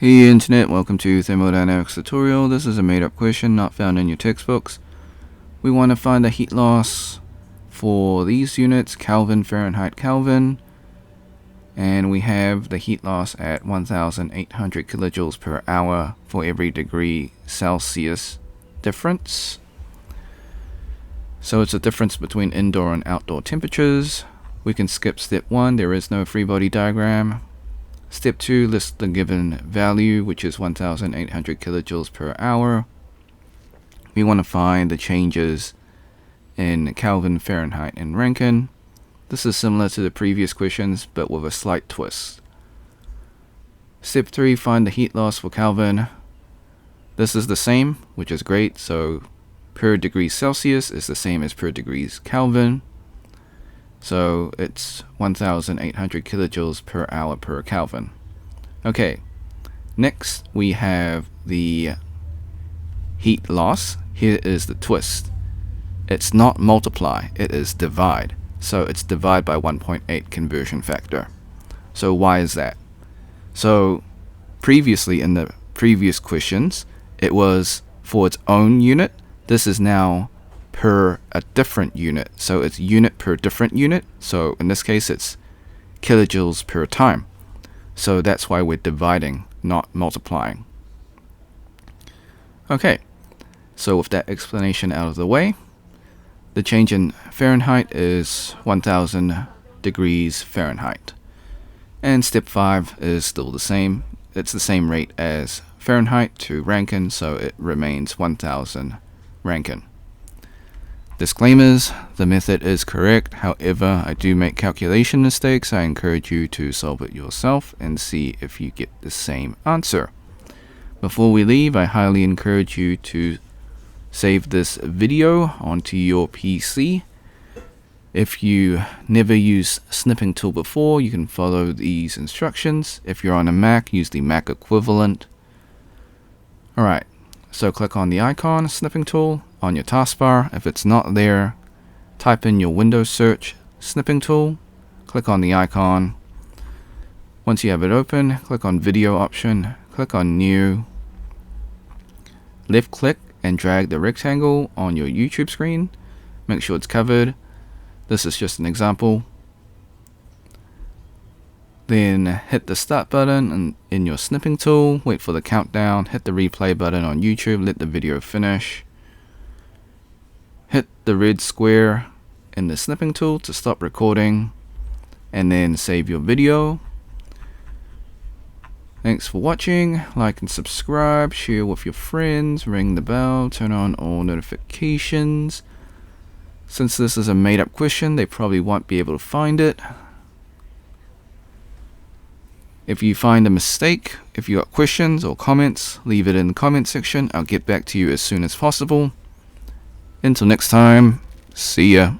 Hey Internet, welcome to Thermodynamics tutorial. This is a made-up question not found in your textbooks. We want to find the heat loss for these units, Kelvin, Fahrenheit, Kelvin. And we have the heat loss at 1,800 kilojoules per hour for every degree Celsius difference. So it's a difference between indoor and outdoor temperatures. We can skip step 1, there is no free body diagram. Step 2, list the given value, which is 1,800 kilojoules per hour. We want to find the changes in Kelvin, Fahrenheit, and Rankine. This is similar to the previous questions, but with a slight twist. Step 3, find the heat loss for Kelvin. This is the same, which is great, so per degree Celsius is the same as per degrees Kelvin. So it's 1,800 kilojoules per hour per Kelvin. Okay, next we have the heat loss. Here is the twist. It's not multiply, it is divide. So it's divide by 1.8 conversion factor. So why is that? So previously in the previous questions, it was for its own unit. This is now per a different unit, so it's unit per different unit. So in this case it's kilojoules per time, so that's why we're dividing, not multiplying. Okay, so with that explanation out of the way, the change in Fahrenheit is 1,000 degrees Fahrenheit, and step 5 is still the same. It's the same rate as Fahrenheit to Rankine, so it remains 1,000 Rankine. Disclaimers, the method is correct, however I do make calculation mistakes. I encourage you to solve it yourself and see if you get the same answer. Before we leave, I highly encourage you to save this video onto your PC. If you never used snipping tool before, you can follow these instructions. If you're on a Mac, use the Mac equivalent. Alright, so click on the icon, snipping tool, on your taskbar. If it's not there, type in your Windows search, snipping tool, click on the icon. Once you have it open, click on video option, click on new, left click and drag the rectangle on your YouTube screen. Make sure it's covered. This is just an example. Then hit the start button in your snipping tool, wait for the countdown, hit the replay button on YouTube, let the video finish. Hit the red square in the snipping tool to stop recording, and then save your video. Thanks for watching. Like and subscribe, share with your friends, ring the bell, turn on all notifications. Since this is a made-up question, they probably won't be able to find it. If you find a mistake, if you got questions or comments, leave it in the comment section. I'll get back to you as soon as possible. Until next time, see ya.